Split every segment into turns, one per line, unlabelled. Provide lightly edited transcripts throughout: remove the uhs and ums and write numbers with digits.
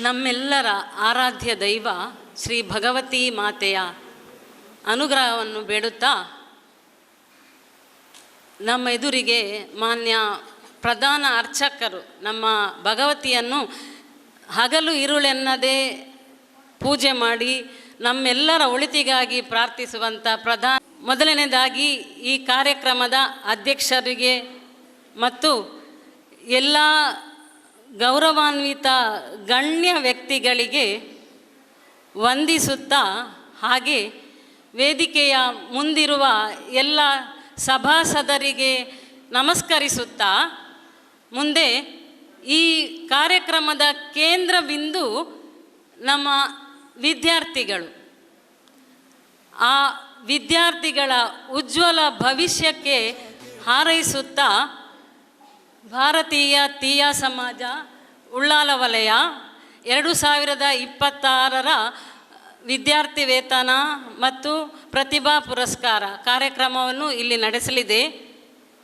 ನಮ್ಮೆಲ್ಲರ ಆರಾಧ್ಯ ದೈವ ಶ್ರೀ ಭಗವತಿ ಮಾತೆಯ ಅನುಗ್ರಹವನ್ನು ಬೇಡುತ್ತಾ ನಮ್ಮ ಎದುರಿಗೆ ಮಾನ್ಯ ಪ್ರಧಾನ ಅರ್ಚಕರು ನಮ್ಮ ಭಗವತಿಯನ್ನು ಹಗಲು ಇರುಳೆನ್ನದೇ ಪೂಜೆ ಮಾಡಿ ನಮ್ಮೆಲ್ಲರ ಒಳಿತಿಗಾಗಿ ಪ್ರಾರ್ಥಿಸುವಂಥ ಮೊದಲನೇದಾಗಿ ಈ ಕಾರ್ಯಕ್ರಮದ ಅಧ್ಯಕ್ಷರಿಗೆ ಮತ್ತು ಎಲ್ಲ ಗೌರವಾನ್ವಿತ ಗಣ್ಯ ವ್ಯಕ್ತಿಗಳಿಗೆ ವಂದಿಸುತ್ತಾ, ಹಾಗೆ ವೇದಿಕೆಯ ಮುಂದಿರುವ ಎಲ್ಲ ಸಭಾಸದರಿಗೆ ನಮಸ್ಕರಿಸುತ್ತಾ, ಮುಂದೆ ಈ ಕಾರ್ಯಕ್ರಮದ ಕೇಂದ್ರ ಬಿಂದು ನಮ್ಮ ವಿದ್ಯಾರ್ಥಿಗಳು. ಆ ವಿದ್ಯಾರ್ಥಿಗಳ ಉಜ್ವಲ ಭವಿಷ್ಯಕ್ಕೆ ಹಾರೈಸುತ್ತಾ ಭಾರತೀಯ ತೀಯ ಸಮಾಜ ಉಳ್ಳಾಲ ವಲಯ 2026ರ ವಿದ್ಯಾರ್ಥಿ ವೇತನ ಮತ್ತು ಪ್ರತಿಭಾ ಪುರಸ್ಕಾರ ಕಾರ್ಯಕ್ರಮವನ್ನು ಇಲ್ಲಿ ನಡೆಸಲಿದೆ.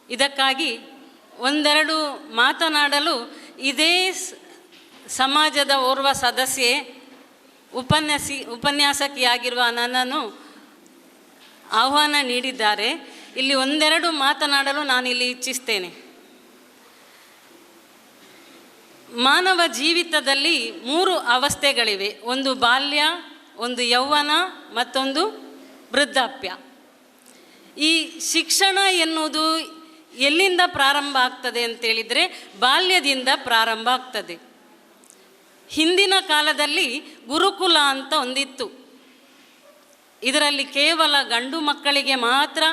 ಇದಕ್ಕಾಗಿ ಒಂದೆರಡು ಮಾತನಾಡಲು ಇದೇ ಸಮಾಜದ ಓರ್ವ ಸದಸ್ಯೆ ಉಪನ್ಯಾಸಕಿಯಾಗಿರುವ ನನ್ನನ್ನು ಆಹ್ವಾನ ನೀಡಿದ್ದಾರೆ. ಇಲ್ಲಿ ಒಂದೆರಡು ಮಾತನಾಡಲು ನಾನಿಲ್ಲಿ ಇಚ್ಛಿಸ್ತೇನೆ. ಮಾನವ ಜೀವಿತದಲ್ಲಿ 3 ಅವಸ್ಥೆಗಳಿವೆ. ಒಂದು ಬಾಲ್ಯ, ಒಂದು ಯೌವನ, ಮತ್ತೊಂದು ವೃದ್ಧಾಪ್ಯ. ಈ ಶಿಕ್ಷಣ ಎನ್ನುವುದು ಎಲ್ಲಿಂದ ಪ್ರಾರಂಭ ಆಗ್ತದೆ ಅಂತೇಳಿದರೆ ಬಾಲ್ಯದಿಂದ ಪ್ರಾರಂಭ ಆಗ್ತದೆ. ಹಿಂದಿನ ಕಾಲದಲ್ಲಿ ಗುರುಕುಲ ಅಂತ ಒಂದಿತ್ತು. ಇದರಲ್ಲಿ ಕೇವಲ ಗಂಡು ಮಕ್ಕಳಿಗೆ ಮಾತ್ರ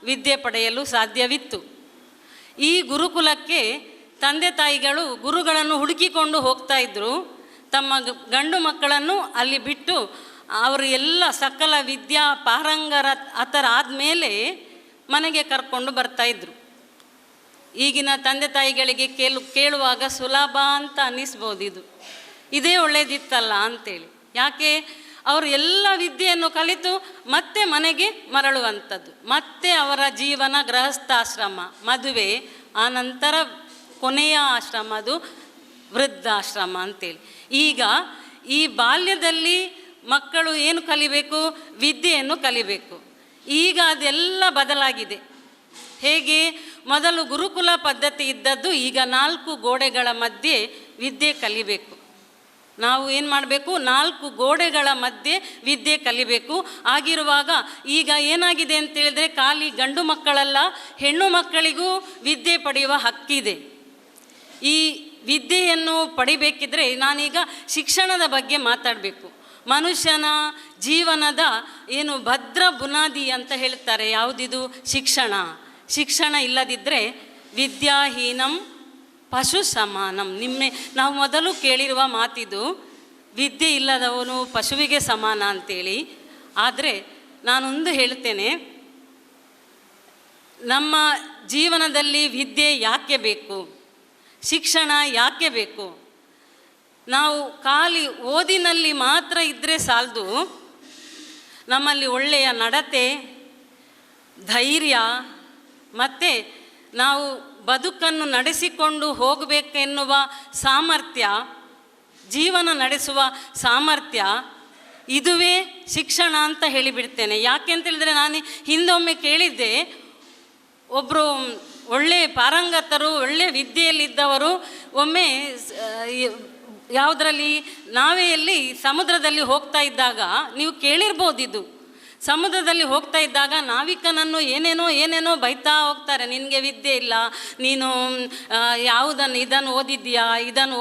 ವಿದ್ಯೆ ಪಡೆಯಲು ಸಾಧ್ಯವಿತ್ತು. ಈ ಗುರುಕುಲಕ್ಕೆ ತಂದೆ ತಾಯಿಗಳು ಗುರುಗಳನ್ನು ಹುಡುಕಿಕೊಂಡು ಹೋಗ್ತಾ ಇದ್ದರು. ತಮ್ಮ ಗಂಡು ಮಕ್ಕಳನ್ನು ಅಲ್ಲಿ ಬಿಟ್ಟು ಅವರು ಎಲ್ಲ ಸಕಲ ವಿದ್ಯಾ ಪಾರಂಗರ ಆದಮೇಲೆ ಮನೆಗೆ ಕರ್ಕೊಂಡು ಬರ್ತಾಯಿದ್ರು. ಈಗಿನ ತಂದೆ ತಾಯಿಗಳಿಗೆ ಕೇಳುವಾಗ ಸುಲಭ ಅಂತ ಅನ್ನಿಸ್ಬೋದು, ಇದೇ ಒಳ್ಳೆಯದಿತ್ತಲ್ಲ ಅಂಥೇಳಿ. ಯಾಕೆ? ಅವರು ಎಲ್ಲ ವಿದ್ಯೆಯನ್ನು ಕಲಿತು ಮತ್ತೆ ಮನೆಗೆ ಮರಳುವಂಥದ್ದು, ಮತ್ತೆ ಅವರ ಜೀವನ ಗೃಹಸ್ಥಾಶ್ರಮ, ಮದುವೆ, ಆನಂತರ ಕೊನೆಯ ಆಶ್ರಮ ಅದು ವೃದ್ಧಾಶ್ರಮ ಅಂತೇಳಿ. ಈಗ ಈ ಬಾಲ್ಯದಲ್ಲಿ ಮಕ್ಕಳು ಏನು ಕಲಿಬೇಕು? ವಿದ್ಯೆಯನ್ನು ಕಲಿಬೇಕು. ಈಗ ಅದೆಲ್ಲ ಬದಲಾಗಿದೆ. ಹೇಗೆ? ಮೊದಲು ಗುರುಕುಲ ಪದ್ಧತಿ ಇದ್ದದ್ದು, ಈಗ 4 ಗೋಡೆಗಳ ಮಧ್ಯೆ ವಿದ್ಯೆ ಕಲಿಬೇಕು. ನಾವು ಏನು ಮಾಡಬೇಕು? 4 ಗೋಡೆಗಳ ಮಧ್ಯೆ ವಿದ್ಯೆ ಕಲಿಬೇಕು. ಆಗಿರುವಾಗ ಈಗ ಏನಾಗಿದೆ ಅಂತೇಳಿದರೆ, ಖಾಲಿ ಗಂಡು ಮಕ್ಕಳಲ್ಲ, ಹೆಣ್ಣು ಮಕ್ಕಳಿಗೂ ವಿದ್ಯೆ ಪಡೆಯುವ ಹಕ್ಕಿದೆ. ಈ ವಿದ್ಯೆಯನ್ನು ಪಡಿಬೇಕಿದ್ರೆ ನಾನೀಗ ಶಿಕ್ಷಣದ ಬಗ್ಗೆ ಮಾತಾಡಬೇಕು. ಮನುಷ್ಯನ ಜೀವನದ ಏನು ಭದ್ರ ಬುನಾದಿ ಅಂತ ಹೇಳ್ತಾರೆ. ಯಾವುದಿದು? ಶಿಕ್ಷಣ. ಶಿಕ್ಷಣ ಇಲ್ಲದಿದ್ದರೆ ವಿದ್ಯಾಹೀನಂ ಪಶು ಸಮಾನಂ. ನಾವು ಮೊದಲು ಕೇಳಿರುವ ಮಾತಿದು, ವಿದ್ಯೆ ಇಲ್ಲದವನು ಪಶುವಿಗೆ ಸಮಾನ ಅಂತೇಳಿ. ಆದರೆ ನಾನೊಂದು ಹೇಳ್ತೇನೆ, ನಮ್ಮ ಜೀವನದಲ್ಲಿ ವಿದ್ಯೆ ಯಾಕೆ ಬೇಕು? ಶಿಕ್ಷಣ ಯಾಕೆ ಬೇಕು? ನಾವು ಖಾಲಿ ಓದಿನಲ್ಲಿ ಮಾತ್ರ ಇದ್ದರೆ ಸಾಲದು. ನಮ್ಮಲ್ಲಿ ಒಳ್ಳೆಯ ನಡತೆ, ಧೈರ್ಯ ಮತ್ತು ನಾವು ಬದುಕನ್ನು ನಡೆಸಿಕೊಂಡು ಹೋಗಬೇಕೆನ್ನುವ ಸಾಮರ್ಥ್ಯ, ಜೀವನ ನಡೆಸುವ ಸಾಮರ್ಥ್ಯ, ಇದುವೇ ಶಿಕ್ಷಣ ಅಂತ ಹೇಳಿಬಿಡ್ತೇನೆ. ಯಾಕೆ ಅಂತೇಳಿದರೆ, ನಾನು ಹಿಂದೊಮ್ಮೆ ಕೇಳಿದ್ದೆ, ಒಬ್ಬರು ಒಳ್ಳೆಯ ಪಾರಂಗತರು, ಒಳ್ಳೆಯ ವಿದ್ಯೆಯಲ್ಲಿದ್ದವರು ಒಮ್ಮೆ ಯಾವುದರಲ್ಲಿ ನಾವೆಯಲ್ಲಿ ಸಮುದ್ರದಲ್ಲಿ ಹೋಗ್ತಾ ಇದ್ದಾಗ, ನೀವು ಕೇಳಿರ್ಬೋದಿದ್ದು, ಸಮುದ್ರದಲ್ಲಿ ಹೋಗ್ತಾ ಇದ್ದಾಗ ನಾವಿಕನನ್ನು ಏನೇನೋ ಬೈತಾ ಹೋಗ್ತಾರೆ. ನಿನಗೆ ವಿದ್ಯೆ ಇಲ್ಲ, ನೀನು ಇದನ್ನು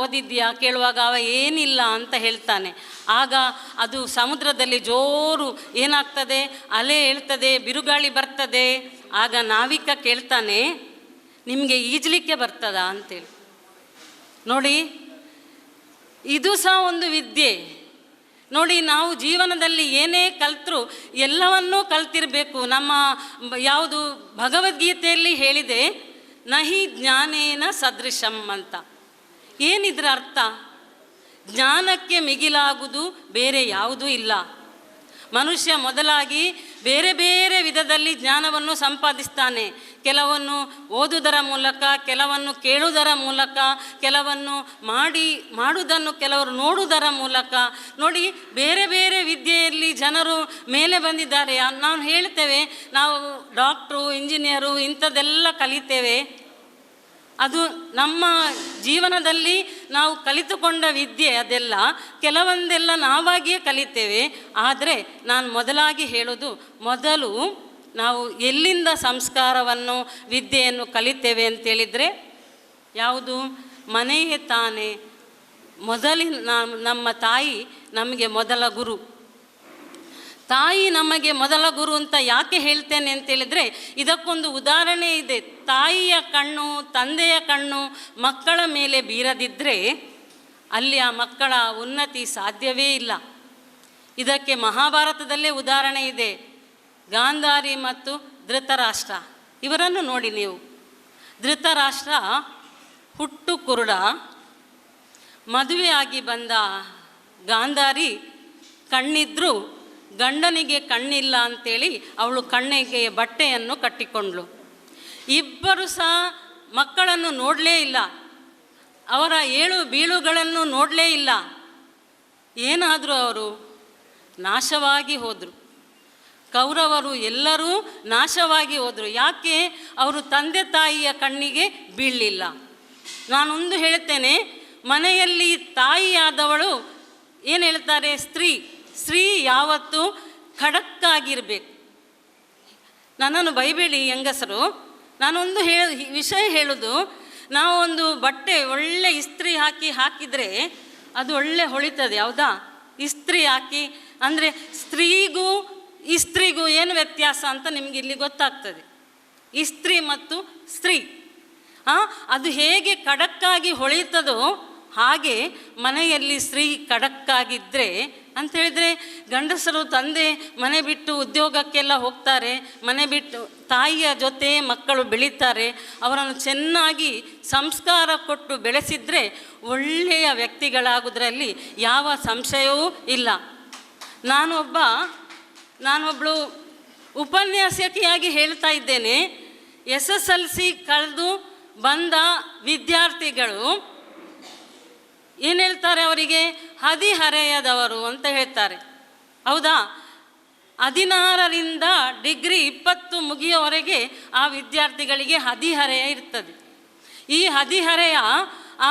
ಓದಿದ್ಯಾ ಕೇಳುವಾಗ ಅವ ಏನಿಲ್ಲ ಅಂತ ಹೇಳ್ತಾನೆ. ಆಗ ಅದು ಸಮುದ್ರದಲ್ಲಿ ಜೋರು ಏನಾಗ್ತದೆ, ಅಲೆ ಹೇಳ್ತದೆ, ಬಿರುಗಾಳಿ ಬರ್ತದೆ. ಆಗ ನಾವಿಕ ಕೇಳ್ತಾನೆ, ನಿಮಗೆ ಈಜಲಿಕ್ಕೆ ಬರ್ತದಾ ಅಂತೇಳಿ. ನೋಡಿ, ಇದು ಸಹ ಒಂದು ವಿದ್ಯೆ. ನೋಡಿ, ನಾವು ಜೀವನದಲ್ಲಿ ಏನೇ ಕಲ್ತರೂ ಎಲ್ಲವನ್ನೂ ಕಲ್ತಿರಬೇಕು. ನಮ್ಮ ಯಾವುದು ಭಗವದ್ಗೀತೆಯಲ್ಲಿ ಹೇಳಿದೆ, ನಹಿ ಜ್ಞಾನೇನ ಸದೃಶಂ ಅಂತ. ಏನಿದ್ರ ಅರ್ಥ? ಜ್ಞಾನಕ್ಕೆ ಮಿಗಿಲಾಗುವುದು ಬೇರೆ ಯಾವುದೂ ಇಲ್ಲ. ಮನುಷ್ಯ ಮೊದಲಾಗಿ ಬೇರೆ ಬೇರೆ ವಿಧದಲ್ಲಿ ಜ್ಞಾನವನ್ನು ಸಂಪಾದಿಸ್ತಾನೆ. ಕೆಲವನ್ನು ಓದುವುದರ ಮೂಲಕ, ಕೆಲವನ್ನು ಕೇಳುವುದರ ಮೂಲಕ, ಕೆಲವನ್ನು ಮಾಡುವುದನ್ನು ಕೆಲವರು ನೋಡುವುದರ ಮೂಲಕ. ನೋಡಿ, ಬೇರೆ ಬೇರೆ ವಿದ್ಯೆಯಲ್ಲಿ ಜನರು ಮೇಲೆ ಬಂದಿದ್ದಾರೆ. ನಾವು ಹೇಳ್ತೇವೆ ನಾವು ಡಾಕ್ಟ್ರು, ಇಂಜಿನಿಯರು ಇಂಥದ್ದೆಲ್ಲ ಕಲಿತೇವೆ. ಅದು ನಮ್ಮ ಜೀವನದಲ್ಲಿ ನಾವು ಕಲಿತುಕೊಂಡ ವಿದ್ಯೆ. ಅದೆಲ್ಲ ಕೆಲವೊಂದೆಲ್ಲ ನಾವಾಗಿಯೇ ಕಲಿತೇವೆ. ಆದರೆ ನಾನು ಮೊದಲಾಗಿ ಹೇಳೋದು, ಮೊದಲು ನಾವು ಎಲ್ಲಿಂದ ಸಂಸ್ಕಾರವನ್ನು, ವಿದ್ಯೆಯನ್ನು ಕಲಿತೇವೆ ಅಂತೇಳಿದರೆ ಯಾವುದು? ಮನೆಯೇ ತಾನೇ ನಮ್ಮ ತಾಯಿ ನಮಗೆ ಮೊದಲ ಗುರು. ತಾಯಿ ನಮಗೆ ಮೊದಲ ಗುರು ಅಂತ ಯಾಕೆ ಹೇಳ್ತೇನೆ ಅಂತೇಳಿದರೆ, ಇದಕ್ಕೊಂದು ಉದಾಹರಣೆ ಇದೆ. ತಾಯಿಯ ಕಣ್ಣು, ತಂದೆಯ ಕಣ್ಣು ಮಕ್ಕಳ ಮೇಲೆ ಬೀರದಿದ್ದರೆ ಅಲ್ಲಿ ಆ ಮಕ್ಕಳ ಉನ್ನತಿ ಸಾಧ್ಯವೇ ಇಲ್ಲ. ಇದಕ್ಕೆ ಮಹಾಭಾರತದಲ್ಲೇ ಉದಾಹರಣೆ ಇದೆ. ಗಾಂಧಾರಿ ಮತ್ತು ಧೃತರಾಷ್ಟ್ರ ಇವರನ್ನು ನೋಡಿ ನೀವು. ಧೃತರಾಷ್ಟ್ರ ಹುಟ್ಟು ಕುರುಡ, ಮದುವೆಯಾಗಿ ಬಂದ ಗಾಂಧಾರಿ ಕಣ್ಣಿದ್ರೂ ಗಂಡನಿಗೆ ಕಣ್ಣಿಲ್ಲ ಅಂಥೇಳಿ ಅವಳು ಕಣ್ಣಿಗೆ ಬಟ್ಟೆಯನ್ನು ಕಟ್ಟಿಕೊಂಡ್ಳು. ಇಬ್ಬರು ಸಹ ಮಕ್ಕಳನ್ನು ನೋಡಲೇ ಇಲ್ಲ, ಅವರ ಏಳು ಬೀಳುಗಳನ್ನು ನೋಡಲೇ ಇಲ್ಲ. ಏನಾದರೂ ಅವರು ನಾಶವಾಗಿ ಹೋದರು. ಕೌರವರು ಎಲ್ಲರೂ ನಾಶವಾಗಿ ಹೋದರು. ಯಾಕೆ? ಅವರು ತಂದೆ ತಾಯಿಯ ಕಣ್ಣಿಗೆ ಬೀಳಲಿಲ್ಲ. ನಾನೊಂದು ಹೇಳ್ತೇನೆ, ಮನೆಯಲ್ಲಿ ತಾಯಿಯಾದವಳು ಏನು ಹೇಳ್ತಾರೆ? ಸ್ತ್ರೀ ಯಾವತ್ತೂ ಖಡಕ್ಕಾಗಿರಬೇಕು. ನನ್ನನ್ನು ಬೈಬೇಡಿ ಹೆಂಗಸರು. ನಾನೊಂದು ವಿಷಯ ಹೇಳೋದು, ನಾವು ಒಂದು ಬಟ್ಟೆ ಒಳ್ಳೆ ಇಸ್ತ್ರಿ ಹಾಕಿದರೆ ಅದು ಒಳ್ಳೆ ಹೊಳಿತದೆ, ಹೌದಾ? ಇಸ್ತ್ರಿ ಹಾಕಿ ಅಂದರೆ ಸ್ತ್ರೀಗೂ ಇಸ್ತ್ರಿಗೂ ಏನು ವ್ಯತ್ಯಾಸ ಅಂತ ನಿಮಗೆ ಇಲ್ಲಿ ಗೊತ್ತಾಗ್ತದೆ. ಇಸ್ತ್ರಿ ಮತ್ತು ಸ್ತ್ರೀ ಅದು ಹೇಗೆ ಖಡಕ್ಕಾಗಿ ಹೊಳೆಯುತ್ತದೋ ಹಾಗೆ ಮನೆಯಲ್ಲಿ ಸ್ತ್ರೀ ಖಡಕ್ಕಾಗಿದ್ದರೆ ಅಂಥೇಳಿದರೆ, ಗಂಡಸರು ತಂದೆ ಮನೆ ಬಿಟ್ಟು ಉದ್ಯೋಗಕ್ಕೆಲ್ಲ ಹೋಗ್ತಾರೆ, ಮನೆ ಬಿಟ್ಟು ತಾಯಿಯ ಜೊತೆ ಮಕ್ಕಳು ಬೆಳೀತಾರೆ. ಅವರನ್ನು ಚೆನ್ನಾಗಿ ಸಂಸ್ಕಾರ ಕೊಟ್ಟು ಬೆಳೆಸಿದರೆ ಒಳ್ಳೆಯ ವ್ಯಕ್ತಿಗಳಾಗೋದ್ರಲ್ಲಿ ಯಾವ ಸಂಶಯವೂ ಇಲ್ಲ. ನಾನೊಬ್ಬಳು ಉಪನ್ಯಾಸಕಿಯಾಗಿ ಹೇಳ್ತಾ ಇದ್ದೇನೆ. SSLC ಕಳೆದು ಬಂದ ವಿದ್ಯಾರ್ಥಿಗಳು ಏನು ಹೇಳ್ತಾರೆ? ಅವರಿಗೆ ಹದಿಹರೆಯದವರು ಅಂತ ಹೇಳ್ತಾರೆ, ಹೌದಾ? 16ರಿಂದ ಡಿಗ್ರಿ 20 ಮುಗಿಯೋವರೆಗೆ ಆ ವಿದ್ಯಾರ್ಥಿಗಳಿಗೆ ಹದಿಹರೆಯ ಇರ್ತದೆ. ಈ ಹದಿಹರೆಯ ಆ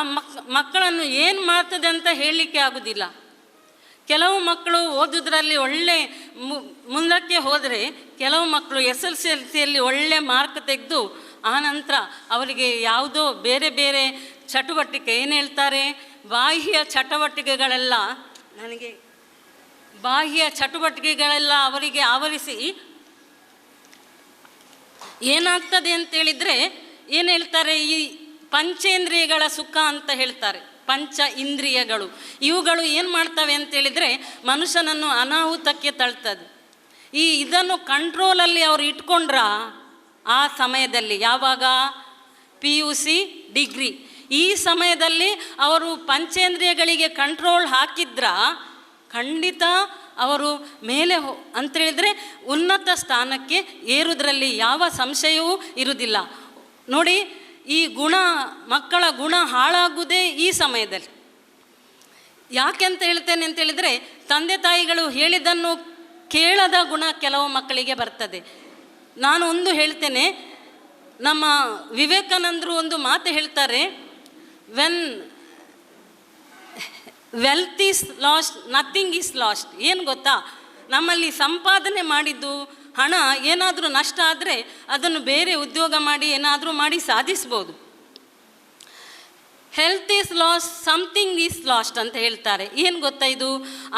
ಮಕ್ಕಳನ್ನು ಏನು ಮಾಡ್ತದೆ ಅಂತ ಹೇಳಲಿಕ್ಕೆ ಆಗೋದಿಲ್ಲ. ಕೆಲವು ಮಕ್ಕಳು ಓದೋದ್ರಲ್ಲಿ ಒಳ್ಳೆ ಮುಂದಕ್ಕೆ ಹೋದರೆ, ಕೆಲವು ಮಕ್ಕಳು SSLCಯಲ್ಲಿ ಒಳ್ಳೆ ಮಾರ್ಕ್ ತೆಗೆದು ಆನಂತರ ಅವರಿಗೆ ಯಾವುದೋ ಬೇರೆ ಬೇರೆ ಚಟುವಟಿಕೆ, ಏನು ಹೇಳ್ತಾರೆ, ಬಾಹ್ಯ ಚಟುವಟಿಕೆಗಳೆಲ್ಲ ಅವರಿಗೆ ಆವರಿಸಿ ಏನಾಗ್ತದೆ ಅಂತೇಳಿದರೆ, ಏನು ಹೇಳ್ತಾರೆ, ಈ ಪಂಚೇಂದ್ರಿಯಗಳ ಸುಖ ಅಂತ ಹೇಳ್ತಾರೆ. ಪಂಚ ಇಂದ್ರಿಯಗಳು ಇವುಗಳು ಏನು ಮಾಡ್ತವೆ ಅಂತೇಳಿದರೆ ಮನುಷ್ಯನನ್ನು ಅನಾಹುತಕ್ಕೆ ತಳ್ತದೆ. ಇದನ್ನು ಕಂಟ್ರೋಲಲ್ಲಿ ಅವರು ಇಟ್ಕೊಂಡ್ರ ಆ ಸಮಯದಲ್ಲಿ, ಯಾವಾಗ PUC ಡಿಗ್ರಿ ಈ ಸಮಯದಲ್ಲಿ ಅವರು ಪಂಚೇಂದ್ರಿಯಗಳಿಗೆ ಕಂಟ್ರೋಲ್ ಹಾಕಿದ್ರ ಖಂಡಿತ ಅವರು ಮೇಲೆ ಅಂತೇಳಿದರೆ ಉನ್ನತ ಸ್ಥಾನಕ್ಕೆ ಏರುವುದರಲ್ಲಿ ಯಾವ ಸಂಶಯವೂ ಇರುವುದಿಲ್ಲ. ನೋಡಿ, ಈ ಮಕ್ಕಳ ಗುಣ ಹಾಳಾಗುವುದೇ ಈ ಸಮಯದಲ್ಲಿ. ಯಾಕೆ ಅಂತ ಹೇಳ್ತೇನೆ ಅಂತೇಳಿದರೆ, ತಂದೆ ತಾಯಿಗಳು ಹೇಳಿದ್ದನ್ನು ಕೇಳದ ಗುಣ ಕೆಲವು ಮಕ್ಕಳಿಗೆ ಬರ್ತದೆ. ನಾನು ಒಂದು ಹೇಳ್ತೇನೆ, ನಮ್ಮ ವಿವೇಕಾನಂದರು ಒಂದು ಮಾತು ಹೇಳ್ತಾರೆ, when wealth is last nothing is last. ಏನು ಗೊತ್ತಾ, ನಮ್ಮಲ್ಲಿ ಸಂಪಾದನೆ ಮಾಡಿದ್ದು ಹಣ ಏನಾದರೂ ನಷ್ಟ ಆದರೆ ಅದನ್ನು ಬೇರೆ ಉದ್ಯೋಗ ಮಾಡಿ ಏನಾದರೂ ಮಾಡಿ ಸಾಧಿಸ್ಬೋದು. Health is loss, something is lost ಅಂತ ಹೇಳ್ತಾರೆ. ಏನು ಗೊತ್ತಾ, ಇದು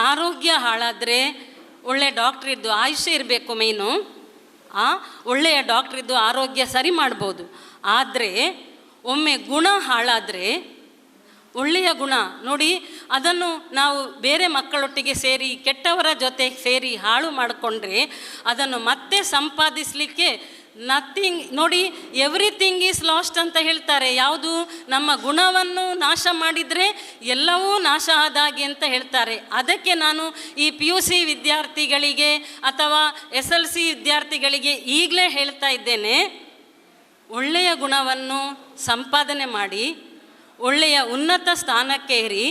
ಆರೋಗ್ಯ ಹಾಳಾದರೆ ಒಳ್ಳೆಯ ಡಾಕ್ಟ್ರಿದ್ದು ಆಯುಷ್ಯ ಇರಬೇಕು ಮೇಯ್ನು. ಒಳ್ಳೆಯ ಡಾಕ್ಟ್ರಿದ್ದು ಆರೋಗ್ಯ ಸರಿ ಮಾಡ್ಬೋದು. ಆದರೆ ಒಮ್ಮೆ ಗುಣ ಹಾಳಾದರೆ, ಒಳ್ಳೆಯ ಗುಣ ನೋಡಿ, ಅದನ್ನು ನಾವು ಬೇರೆ ಮಕ್ಕಳೊಟ್ಟಿಗೆ ಸೇರಿ ಕೆಟ್ಟವರ ಜೊತೆ ಸೇರಿ ಹಾಳು ಮಾಡಿಕೊಂಡ್ರೆ ಅದನ್ನು ಮತ್ತೆ ಸಂಪಾದಿಸಲಿಕ್ಕೆ ನಥಿಂಗ್ ನೋಡಿ, ಎವ್ರಿಥಿಂಗ್ ಈಸ್ ಲಾಸ್ಟ್ ಅಂತ ಹೇಳ್ತಾರೆ. ಯಾವುದು ನಮ್ಮ ಗುಣವನ್ನು ನಾಶ ಮಾಡಿದರೆ ಎಲ್ಲವೂ ನಾಶ ಆದಾಗೆ ಅಂತ ಹೇಳ್ತಾರೆ. ಅದಕ್ಕೆ ನಾನು ಈ PUC ವಿದ್ಯಾರ್ಥಿಗಳಿಗೆ ಅಥವಾ SLC ವಿದ್ಯಾರ್ಥಿಗಳಿಗೆ ಈಗಲೇ ಹೇಳ್ತಾ ಇದ್ದೇನೆ, ಒಳ್ಳೆಯ ಗುಣವನ್ನು ಸಂಪಾದನೆ ಮಾಡಿ ಒಳ್ಳೆಯ ಉನ್ನತ ಸ್ಥಾನಕ್ಕೆ ಏರಿ.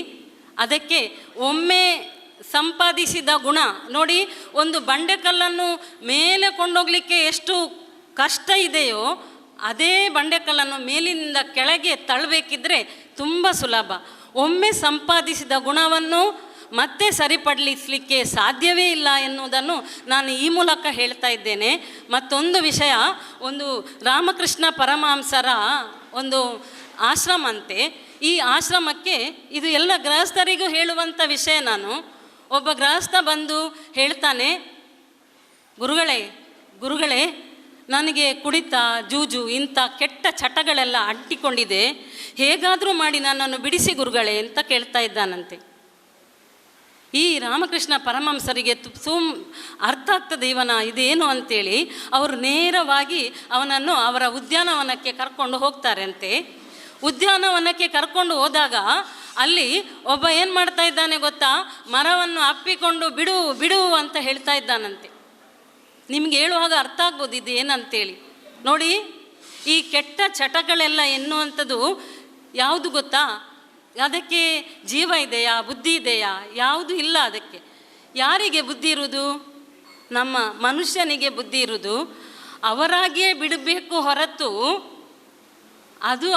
ಅದಕ್ಕೆ ಒಮ್ಮೆ ಸಂಪಾದಿಸಿದ ಗುಣ ನೋಡಿ, ಒಂದು ಬಂಡೆಕಲ್ಲನ್ನು ಮೇಲೆ ಕೊಂಡೋಗಲಿಕ್ಕೆ ಎಷ್ಟು ಕಷ್ಟ ಇದೆಯೋ ಅದೇ ಬಂಡೆಕಲ್ಲನ್ನು ಮೇಲಿನಿಂದ ಕೆಳಗೆ ತಳ್ಳಬೇಕಿದ್ರೆ ತುಂಬ ಸುಲಭ. ಒಮ್ಮೆ ಸಂಪಾದಿಸಿದ ಗುಣವನ್ನು ಮತ್ತೆ ಸರಿಪಡಿಸಲಿಕ್ಕೆ ಸಾಧ್ಯವೇ ಇಲ್ಲ ಎನ್ನುವುದನ್ನು ನಾನು ಈ ಮೂಲಕ ಹೇಳ್ತಾ ಇದ್ದೇನೆ. ಮತ್ತೊಂದು ವಿಷಯ, ಒಂದು ರಾಮಕೃಷ್ಣ ಪರಮಹಂಸರ ಒಂದು ಆಶ್ರಮ ಅಂತೆ. ಈ ಆಶ್ರಮಕ್ಕೆ ಇದು ಎಲ್ಲ ಗೃಹಸ್ಥರಿಗೂ ಹೇಳುವಂಥ ವಿಷಯ. ಒಬ್ಬ ಗೃಹಸ್ಥ ಬಂದು ಹೇಳ್ತಾನೆ, ಗುರುಗಳೇ ನನಗೆ ಕುಡಿತ, ಜೂಜು ಇಂಥ ಕೆಟ್ಟ ಚಟಗಳೆಲ್ಲ ಅಂಟಿಕೊಂಡಿದೆ, ಹೇಗಾದರೂ ಮಾಡಿ ನನ್ನನ್ನು ಬಿಡಿಸಿ ಗುರುಗಳೇ ಅಂತ ಕೇಳ್ತಾ ಇದ್ದಾನಂತೆ. ಈ ರಾಮಕೃಷ್ಣ ಪರಮಹಂಸರಿಗೆ ಅರ್ಥ ಆಗ್ತದೆ ಇವನ ಇದೇನು ಅಂತೇಳಿ ಅವರು ನೇರವಾಗಿ ಅವನನ್ನು ಅವರ ಉದ್ಯಾನವನಕ್ಕೆ ಕರ್ಕೊಂಡು ಹೋಗ್ತಾರೆ ಅಂತೆ. ಉದ್ಯಾನವನಕ್ಕೆ ಕರ್ಕೊಂಡು ಹೋದಾಗ ಅಲ್ಲಿ ಒಬ್ಬ ಏನು ಮಾಡ್ತಾ ಇದ್ದಾನೆ ಗೊತ್ತಾ, ಮರವನ್ನು ಅಪ್ಪಿಕೊಂಡು ಬಿಡು ಬಿಡು ಅಂತ ಹೇಳ್ತಾ ಇದ್ದಾನಂತೆ. ನಿಮ್ಗೆ ಹೇಳುವಾಗ ಅರ್ಥ ಆಗ್ಬೋದು ಇದು ಏನಂತೇಳಿ. ನೋಡಿ, ಈ ಕೆಟ್ಟ ಚಟಗಳೆಲ್ಲ ಎನ್ನುವಂಥದ್ದು ಯಾವುದು ಗೊತ್ತಾ, ಅದಕ್ಕೆ ಜೀವ ಇದೆಯಾ, ಬುದ್ಧಿ ಇದೆಯಾ? ಯಾವುದು ಇಲ್ಲ ಅದಕ್ಕೆ. ಯಾರಿಗೆ ಬುದ್ಧಿ ಇರುವುದು? ನಮ್ಮ ಮನುಷ್ಯನಿಗೆ ಬುದ್ಧಿ ಇರುವುದು. ಅವರಾಗಿಯೇ ಬಿಡಬೇಕು ಹೊರತು ಅದು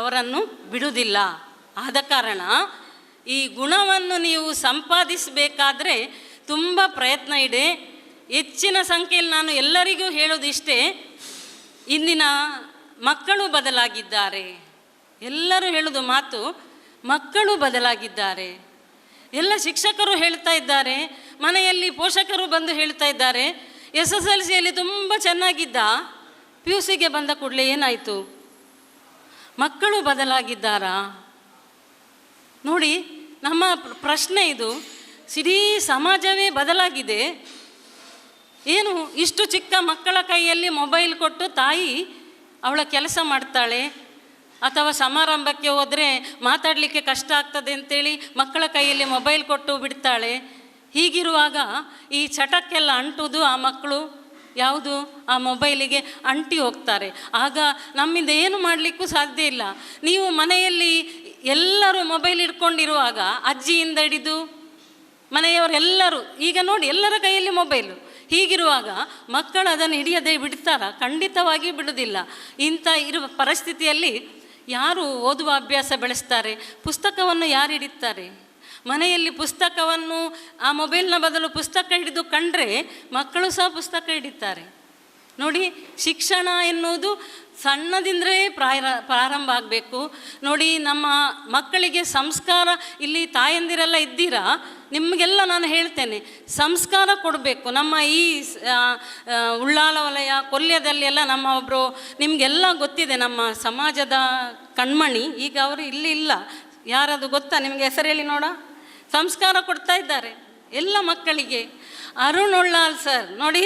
ಅವರನ್ನು ಬಿಡುವುದಿಲ್ಲ. ಆದ ಕಾರಣ ಈ ಗುಣವನ್ನು ನೀವು ಸಂಪಾದಿಸಬೇಕಾದ್ರೆ ತುಂಬ ಪ್ರಯತ್ನ ಇದೆ. ಹೆಚ್ಚಿನ ಸಂಖ್ಯೆಯಲ್ಲಿ ನಾನು ಎಲ್ಲರಿಗೂ ಹೇಳೋದು ಇಷ್ಟೇ, ಇಂದಿನ ಮಕ್ಕಳು ಬದಲಾಗಿದ್ದಾರೆ. ಎಲ್ಲರೂ ಹೇಳೋದು ಮಾತು, ಮಕ್ಕಳು ಬದಲಾಗಿದ್ದಾರೆ. ಎಲ್ಲ ಶಿಕ್ಷಕರು ಹೇಳ್ತಾ ಇದ್ದಾರೆ, ಮನೆಯಲ್ಲಿ ಪೋಷಕರು ಬಂದು ಹೇಳ್ತಾ ಇದ್ದಾರೆ. SSLCಯಲ್ಲಿ ತುಂಬ ಚೆನ್ನಾಗಿದ್ದ, PUCಗೆ ಬಂದ ಕೂಡಲೇ ಏನಾಯಿತು? ಮಕ್ಕಳು ಬದಲಾಗಿದ್ದಾರಾ? ನೋಡಿ, ನಮ್ಮ ಪ್ರಶ್ನೆ ಇದು. ಇಡೀ ಸಮಾಜವೇ ಬದಲಾಗಿದೆ. ಏನು, ಇಷ್ಟು ಚಿಕ್ಕ ಮಕ್ಕಳ ಕೈಯಲ್ಲಿ ಮೊಬೈಲ್ ಕೊಟ್ಟು ತಾಯಿ ಅವಳ ಕೆಲಸ ಮಾಡ್ತಾಳೆ, ಅಥವಾ ಸಮಾರಂಭಕ್ಕೆ ಹೋದರೆ ಮಾತಾಡಲಿಕ್ಕೆ ಕಷ್ಟ ಆಗ್ತದೆ ಅಂತೇಳಿ ಮಕ್ಕಳ ಕೈಯಲ್ಲಿ ಮೊಬೈಲ್ ಕೊಟ್ಟು ಬಿಡ್ತಾಳೆ. ಹೀಗಿರುವಾಗ ಈ ಚಟಕ್ಕೆಲ್ಲ ಅಂಟುವುದು ಆ ಮಕ್ಕಳು ಯಾವುದು, ಆ ಮೊಬೈಲಿಗೆ ಅಂಟಿ ಹೋಗ್ತಾರೆ. ಆಗ ನಮ್ಮಿಂದ ಏನು ಮಾಡಲಿಕ್ಕೂ ಸಾಧ್ಯ ಇಲ್ಲ. ನೀವು ಮನೆಯಲ್ಲಿ ಎಲ್ಲರೂ ಮೊಬೈಲ್ ಇಟ್ಕೊಂಡಿರುವಾಗ ಅಜ್ಜಿಯಿಂದ ಹಿಡಿದು ಮನೆಯವರೆಲ್ಲರೂ, ಈಗ ನೋಡಿ ಎಲ್ಲರ ಕೈಯಲ್ಲಿ ಮೊಬೈಲು. ಹೀಗಿರುವಾಗ ಮಕ್ಕಳು ಅದನ್ನು ಹಿಡಿಯದೆ ಬಿಡ್ತಾರಾ? ಖಂಡಿತವಾಗಿ ಬಿಡುವುದಿಲ್ಲ. ಇಂಥ ಇರುವ ಪರಿಸ್ಥಿತಿಯಲ್ಲಿ ಯಾರು ಓದುವ ಅಭ್ಯಾಸ ಬೆಳೆಸ್ತಾರೆ? ಪುಸ್ತಕವನ್ನು ಯಾರು ಹಿಡಿತಾರೆ? ಮನೆಯಲ್ಲಿ ಪುಸ್ತಕವನ್ನು, ಆ ಮೊಬೈಲ್ನ ಬದಲು ಪುಸ್ತಕ ಹಿಡಿದು ಕಂಡ್ರೆ ಮಕ್ಕಳು ಸಹ ಪುಸ್ತಕ ಹಿಡಿತಾರೆ. ನೋಡಿ, ಶಿಕ್ಷಣ ಎನ್ನುವುದು ಸಣ್ಣದಿಂದಲೇ ಪ್ರಾರಂಭ ಆಗಬೇಕು. ನೋಡಿ, ನಮ್ಮ ಮಕ್ಕಳಿಗೆ ಸಂಸ್ಕಾರ, ಇಲ್ಲಿ ತಾಯಂದಿರೆಲ್ಲ ಇದ್ದೀರಾ, ನಿಮಗೆಲ್ಲ ನಾನು ಹೇಳ್ತೇನೆ, ಸಂಸ್ಕಾರ ಕೊಡಬೇಕು. ನಮ್ಮ ಈ ಉಳ್ಳಾಲ ವಲಯ ಕೊಲ್ಯದಲ್ಲಿ ಎಲ್ಲ ನಮ್ಮ ಒಬ್ಬರು, ನಿಮಗೆಲ್ಲ ಗೊತ್ತಿದೆ, ನಮ್ಮ ಸಮಾಜದ ಕಣ್ಮಣಿ, ಈಗ ಅವರು ಇಲ್ಲಿ ಇಲ್ಲ, ಯಾರದು ಗೊತ್ತಾ ನಿಮಗೆ? ಹೆಸರು ಹೇಳಿ ನೋಡ. ಸಂಸ್ಕಾರ ಕೊಡ್ತಾ ಇದ್ದಾರೆ ಎಲ್ಲ ಮಕ್ಕಳಿಗೆ. ಅರುಣ್ ಉಳ್ಳಾಲ್ ಸರ್ ನೋಡಿ,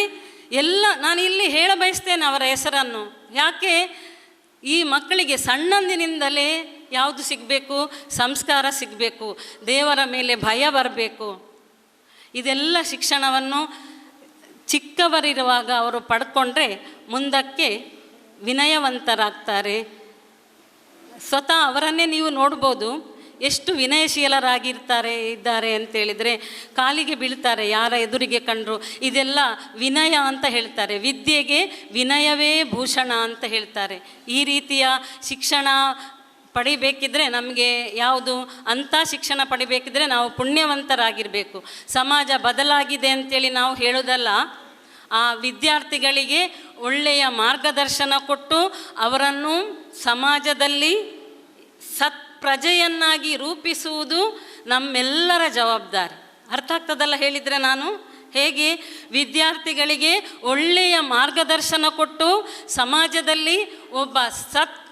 ಎಲ್ಲ ನಾನು ಇಲ್ಲಿ ಹೇಳ ಬಯಸ್ತೇನೆ ಅವರ ಹೆಸರನ್ನು. ಯಾಕೆ? ಈ ಮಕ್ಕಳಿಗೆ ಸಣ್ಣಂದಿನಿಂದಲೇ ಯಾವುದು ಸಿಗಬೇಕು? ಸಂಸ್ಕಾರ ಸಿಗಬೇಕು, ದೇವರ ಮೇಲೆ ಭಯ ಬರಬೇಕು. ಇದೆಲ್ಲ ಶಿಕ್ಷಣವನ್ನು ಚಿಕ್ಕವರಿರುವಾಗ ಅವರು ಪಡ್ಕೊಂಡ್ರೆ ಮುಂದಕ್ಕೆ ವಿನಯವಂತರಾಗ್ತಾರೆ. ಸ್ವತಃ ಅವರನ್ನೇ ನೀವು ನೋಡ್ಬೋದು, ಎಷ್ಟು ಇದ್ದಾರೆ ಅಂತೇಳಿದರೆ ಕಾಲಿಗೆ ಬೀಳ್ತಾರೆ ಯಾರ ಎದುರಿಗೆ ಕಂಡರು. ಇದೆಲ್ಲ ವಿನಯ ಅಂತ ಹೇಳ್ತಾರೆ. ವಿದ್ಯೆಗೆ ವಿನಯವೇ ಭೂಷಣ ಅಂತ ಹೇಳ್ತಾರೆ. ಈ ರೀತಿಯ ಶಿಕ್ಷಣ ಪಡಿಬೇಕಿದ್ರೆ ನಮಗೆ ಯಾವುದು ಅಂಥ ಶಿಕ್ಷಣ ಪಡಿಬೇಕಿದ್ರೆ ನಾವು ಪುಣ್ಯವಂತರಾಗಿರಬೇಕು. ಸಮಾಜ ಬದಲಾಗಿದೆ ಅಂತೇಳಿ ನಾವು ಹೇಳೋದಲ್ಲ, ಆ ವಿದ್ಯಾರ್ಥಿಗಳಿಗೆ ಒಳ್ಳೆಯ ಮಾರ್ಗದರ್ಶನ ಕೊಟ್ಟು ಅವರನ್ನು ಸಮಾಜದಲ್ಲಿ ಪ್ರಜೆಯನ್ನಾಗಿ ರೂಪಿಸುವುದು ನಮ್ಮೆಲ್ಲರ ಜವಾಬ್ದಾರಿ. ಅರ್ಥ ಆಗ್ತದಲ್ಲ ಹೇಳಿದರೆ ನಾನು ಹೇಗೆ? ವಿದ್ಯಾರ್ಥಿಗಳಿಗೆ ಒಳ್ಳೆಯ ಮಾರ್ಗದರ್ಶನ ಕೊಟ್ಟು ಸಮಾಜದಲ್ಲಿ ಒಬ್ಬ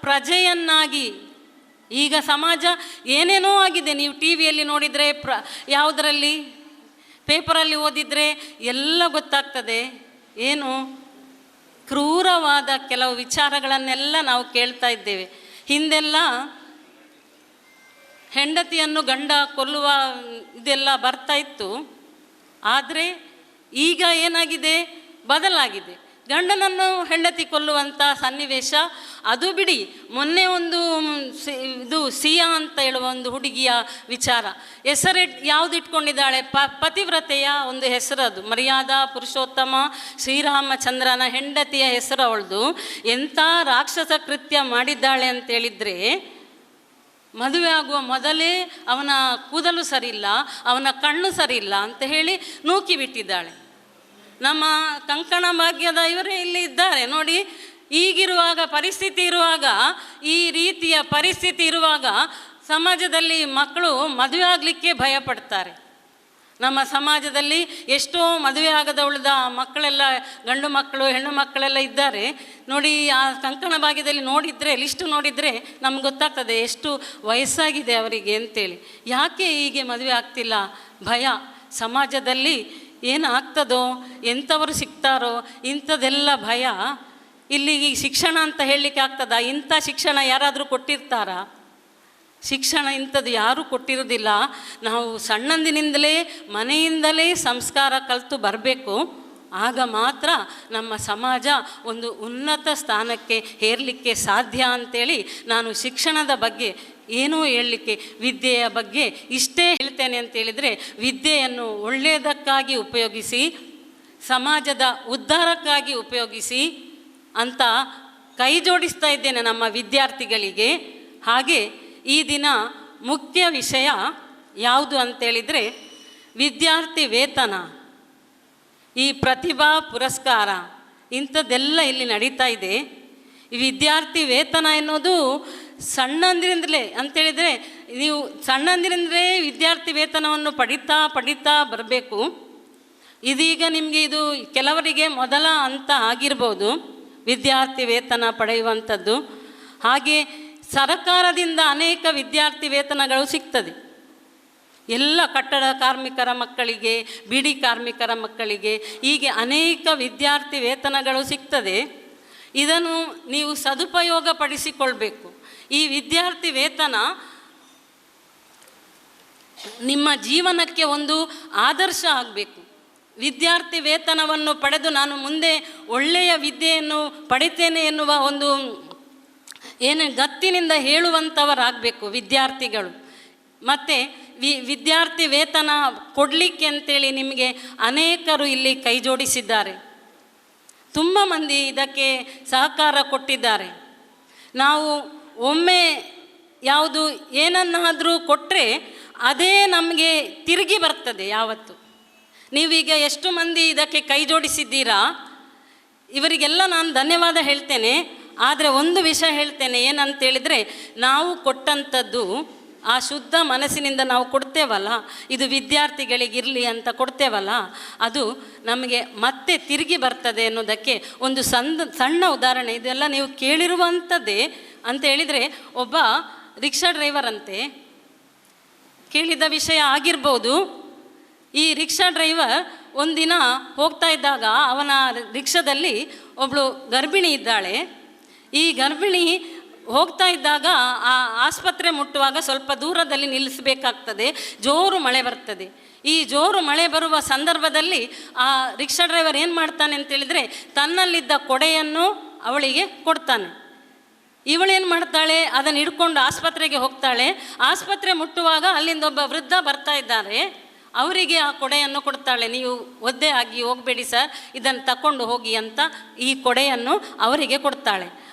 ಪ್ರಜೆಯನ್ನಾಗಿ, ಈಗ ಸಮಾಜ ಏನೇನೋ ಆಗಿದೆ. ನೀವು ಟಿ ವಿಯಲ್ಲಿ ನೋಡಿದರೆ, ಯಾವುದರಲ್ಲಿ ಪೇಪರಲ್ಲಿ ಓದಿದರೆ ಎಲ್ಲ ಗೊತ್ತಾಗ್ತದೆ. ಏನು ಕ್ರೂರವಾದ ಕೆಲವು ವಿಚಾರಗಳನ್ನೆಲ್ಲ ನಾವು ಕೇಳ್ತಾ ಇದ್ದೇವೆ. ಹಿಂದೆಲ್ಲ ಹೆಂಡತಿಯನ್ನು ಗಂಡ ಕೊಲ್ಲುವ ಇದೆಲ್ಲ ಬರ್ತಾ ಇತ್ತು. ಆದರೆ ಈಗ ಏನಾಗಿದೆ, ಬದಲಾಗಿದೆ. ಗಂಡನನ್ನು ಹೆಂಡತಿ ಕೊಲ್ಲುವಂಥ ಸನ್ನಿವೇಶ ಅದು ಬಿಡಿ. ಮೊನ್ನೆ ಒಂದು ಇದು ಸಿಯಾ ಅಂತ ಹೇಳುವ ಒಂದು ಹುಡುಗಿಯ ವಿಚಾರ, ಹೆಸರು ಯಾವುದು ಇಟ್ಕೊಂಡಿದ್ದಾಳೆ, ಪತಿವ್ರತೆಯ ಒಂದು ಹೆಸರು, ಅದು ಮರ್ಯಾದಾ ಪುರುಷೋತ್ತಮ ಶ್ರೀರಾಮಚಂದ್ರನ ಹೆಂಡತಿಯ ಹೆಸರು ಅವಳದು. ಎಂಥ ರಾಕ್ಷಸ ಕೃತ್ಯ ಮಾಡಿದ್ದಾಳೆ ಅಂತೇಳಿದರೆ, ಮದುವೆ ಆಗುವ ಮೊದಲೇ ಅವನ ಕೂದಲು ಸರಿಯಿಲ್ಲ, ಅವನ ಕಣ್ಣು ಸರಿಯಿಲ್ಲ ಅಂತ ಹೇಳಿ ನೂಕಿ ಬಿಟ್ಟಿದ್ದಾಳೆ. ನಮ್ಮ ಕಂಕಣ ಭಾಗ್ಯದ ಇವರೇ ಇಲ್ಲಿ ಇದ್ದಾರೆ ನೋಡಿ. ಈಗಿರುವಾಗ ಪರಿಸ್ಥಿತಿ ಇರುವಾಗ, ಈ ರೀತಿಯ ಪರಿಸ್ಥಿತಿ ಇರುವಾಗ ಸಮಾಜದಲ್ಲಿ ಮಕ್ಕಳು ಮದುವೆ ಆಗಲಿಕ್ಕೆ ಭಯಪಡ್ತಾರೆ. ನಮ್ಮ ಸಮಾಜದಲ್ಲಿ ಎಷ್ಟೋ ಮದುವೆ ಆಗದ ಉಳಿದ ಮಕ್ಕಳೆಲ್ಲ, ಗಂಡು ಮಕ್ಕಳು ಹೆಣ್ಣು ಮಕ್ಕಳೆಲ್ಲ ಇದ್ದಾರೆ ನೋಡಿ. ಆ ಕಂಕಣ ಭಾಗ್ಯದಲ್ಲಿ ನೋಡಿದರೆ, ಲಿಸ್ಟು ನೋಡಿದರೆ ನಮ್ಗೆ ಗೊತ್ತಾಗ್ತದೆ ಎಷ್ಟು ವಯಸ್ಸಾಗಿದೆ ಅವರಿಗೆ ಅಂತೇಳಿ. ಯಾಕೆ ಹೀಗೆ ಮದುವೆ ಆಗ್ತಿಲ್ಲ? ಭಯ. ಸಮಾಜದಲ್ಲಿ ಏನಾಗ್ತದೋ, ಎಂಥವರು ಸಿಗ್ತಾರೋ, ಇಂಥದ್ದೆಲ್ಲ ಭಯ. ಇಲ್ಲಿ ಶಿಕ್ಷಣ ಅಂತ ಹೇಳಲಿಕ್ಕೆ ಆಗ್ತದಾ? ಇಂಥ ಶಿಕ್ಷಣ ಯಾರಾದರೂ ಕೊಟ್ಟಿರ್ತಾರಾ? ಶಿಕ್ಷಣ ಇಂಥದ್ದು ಯಾರೂ ಕೊಟ್ಟಿರೋದಿಲ್ಲ. ನಾವು ಸಣ್ಣಂದಿನಿಂದಲೇ ಮನೆಯಿಂದಲೇ ಸಂಸ್ಕಾರ ಕಲಿತು ಬರಬೇಕು. ಆಗ ಮಾತ್ರ ನಮ್ಮ ಸಮಾಜ ಒಂದು ಉನ್ನತ ಸ್ಥಾನಕ್ಕೆ ಏರಲಿಕ್ಕೆ ಸಾಧ್ಯ ಅಂಥೇಳಿ ನಾನು ಶಿಕ್ಷಣದ ಬಗ್ಗೆ ಏನೂ ಹೇಳಲಿಕ್ಕೆ, ವಿದ್ಯೆಯ ಬಗ್ಗೆ ಇಷ್ಟೇ ಹೇಳ್ತೇನೆ ಅಂತೇಳಿದರೆ, ವಿದ್ಯೆಯನ್ನು ಒಳ್ಳೆಯದಕ್ಕಾಗಿ ಉಪಯೋಗಿಸಿ, ಸಮಾಜದ ಉದ್ಧಾರಕ್ಕಾಗಿ ಉಪಯೋಗಿಸಿ ಅಂತ ಕೈ ಜೋಡಿಸ್ತಾ ಇದ್ದೇನೆ ನಮ್ಮ ವಿದ್ಯಾರ್ಥಿಗಳಿಗೆ. ಹಾಗೆ ಈ ದಿನ ಮುಖ್ಯ ವಿಷಯ ಯಾವುದು ಅಂತೇಳಿದರೆ, ವಿದ್ಯಾರ್ಥಿ ವೇತನ, ಈ ಪ್ರತಿಭಾ ಪುರಸ್ಕಾರ, ಇಂಥದ್ದೆಲ್ಲ ಇಲ್ಲಿ ನಡೀತಾ ಇದೆ. ಈ ವಿದ್ಯಾರ್ಥಿ ವೇತನ ಎನ್ನುವುದು ಸಣ್ಣಂದಿರಿಂದಲೇ ಅಂತೇಳಿದರೆ, ನೀವು ಸಣ್ಣಂದಿರಿಂದಲೇ ವಿದ್ಯಾರ್ಥಿ ವೇತನವನ್ನು ಪಡಿತಾ ಬರಬೇಕು. ಇದೀಗ ನಿಮಗೆ ಇದು ಕೆಲವರಿಗೆ ಮೊದಲ ಹಂತ ಆಗಿರ್ಬೋದು, ವಿದ್ಯಾರ್ಥಿ ವೇತನ ಪಡೆಯುವಂಥದ್ದು. ಹಾಗೆ ಸರಕಾರದಿಂದ ಅನೇಕ ವಿದ್ಯಾರ್ಥಿ ವೇತನಗಳು ಸಿಗ್ತದೆ. ಎಲ್ಲ ಕಟ್ಟಡ ಕಾರ್ಮಿಕರ ಮಕ್ಕಳಿಗೆ, ಬಿಡಿ ಕಾರ್ಮಿಕರ ಮಕ್ಕಳಿಗೆ, ಹೀಗೆ ಅನೇಕ ವಿದ್ಯಾರ್ಥಿ ವೇತನಗಳು ಸಿಗ್ತದೆ. ಇದನ್ನು ನೀವು ಸದುಪಯೋಗ ಪಡಿಸಿಕೊಳ್ಬೇಕು. ಈ ವಿದ್ಯಾರ್ಥಿ ವೇತನ ನಿಮ್ಮ ಜೀವನಕ್ಕೆ ಒಂದು ಆದರ್ಶ ಆಗಬೇಕು. ವಿದ್ಯಾರ್ಥಿ ವೇತನವನ್ನು ಪಡೆದು ನಾನು ಮುಂದೆ ಒಳ್ಳೆಯ ವಿದ್ಯೆಯನ್ನು ಪಡಿತೇನೆ ಎನ್ನುವ ಒಂದು ಗತ್ತಿನಿಂದ ಹೇಳುವಂಥವರಾಗಬೇಕು ವಿದ್ಯಾರ್ಥಿಗಳು. ಮತ್ತು ವಿದ್ಯಾರ್ಥಿ ವೇತನ ಕೊಡಲಿಕ್ಕೆ ಅಂತೇಳಿ ನಿಮಗೆ ಅನೇಕರು ಇಲ್ಲಿ ಕೈ ಜೋಡಿಸಿದ್ದಾರೆ. ತುಂಬ ಮಂದಿ ಇದಕ್ಕೆ ಸಹಕಾರ ಕೊಟ್ಟಿದ್ದಾರೆ. ನಾವು ಒಮ್ಮೆ ಯಾವುದು ಏನನ್ನಾದರೂ ಕೊಟ್ಟರೆ ಅದೇ ನಮಗೆ ತಿರುಗಿ ಬರ್ತದೆ ಯಾವತ್ತು. ನೀವೀಗ ಎಷ್ಟು ಮಂದಿ ಇದಕ್ಕೆ ಕೈ ಜೋಡಿಸಿದ್ದೀರಾ, ಇವರಿಗೆಲ್ಲ ನಾನು ಧನ್ಯವಾದ ಹೇಳ್ತೇನೆ. ಆದರೆ ಒಂದು ವಿಷಯ ಹೇಳ್ತೇನೆ, ಏನಂತೇಳಿದರೆ, ನಾವು ಕೊಟ್ಟಂಥದ್ದು ಆ ಶುದ್ಧ ಮನಸ್ಸಿನಿಂದ ನಾವು ಕೊಡ್ತೇವಲ್ಲ, ಇದು ವಿದ್ಯಾರ್ಥಿಗಳಿಗಿರಲಿ ಅಂತ ಕೊಡ್ತೇವಲ್ಲ, ಅದು ನಮಗೆ ಮತ್ತೆ ತಿರುಗಿ ಬರ್ತದೆ ಅನ್ನೋದಕ್ಕೆ ಒಂದು ಸಣ್ಣ ಉದಾಹರಣೆ. ಇದೆಲ್ಲ ನೀವು ಕೇಳಿರುವಂಥದ್ದೇ ಅಂತ ಹೇಳಿದರೆ, ಒಬ್ಬ ರಿಕ್ಷಾ ಡ್ರೈವರ್ ಅಂತೆ, ಕೇಳಿದ ವಿಷಯ ಆಗಿರ್ಬೋದು. ಈ ರಿಕ್ಷಾ ಡ್ರೈವರ್ ಒಂದಿನ ಹೋಗ್ತಾ ಇದ್ದಾಗ ಅವನ ರಿಕ್ಷಾದಲ್ಲಿ ಒಬ್ಬಳು ಗರ್ಭಿಣಿ ಇದ್ದಾಳೆ. ಈ ಗರ್ಭಿಣಿ ಹೋಗ್ತಾ ಇದ್ದಾಗ ಆ ಆಸ್ಪತ್ರೆ ಮುಟ್ಟುವಾಗ ಸ್ವಲ್ಪ ದೂರದಲ್ಲಿ ನಿಲ್ಲಿಸಬೇಕಾಗ್ತದೆ. ಜೋರು ಮಳೆ ಬರ್ತದೆ. ಈ ಜೋರು ಮಳೆ ಬರುವ ಸಂದರ್ಭದಲ್ಲಿ ಆ ರಿಕ್ಷಾ ಡ್ರೈವರ್ ಏನು ಮಾಡ್ತಾನೆ ಅಂತೇಳಿದರೆ, ತನ್ನಲ್ಲಿದ್ದ ಕೊಡೆಯನ್ನು ಅವಳಿಗೆ ಕೊಡ್ತಾನೆ. ಇವಳೇನು ಮಾಡ್ತಾಳೆ, ಅದನ್ನು ಹಿಡ್ಕೊಂಡು ಆಸ್ಪತ್ರೆಗೆ ಹೋಗ್ತಾಳೆ. ಆಸ್ಪತ್ರೆ ಮುಟ್ಟುವಾಗ ಅಲ್ಲಿಂದ ಒಬ್ಬ ವೃದ್ಧ ಬರ್ತಾ ಇದ್ದಾರೆ. ಅವರಿಗೆ ಆ ಕೊಡೆಯನ್ನು ಕೊಡ್ತಾಳೆ. ನೀವು ಒದ್ದೆ ಆಗಿ ಹೋಗಬೇಡಿ ಸರ್, ಇದನ್ನು ತಗೊಂಡು ಹೋಗಿ ಅಂತ ಈ ಕೊಡೆಯನ್ನು ಅವರಿಗೆ ಕೊಡ್ತಾಳೆ.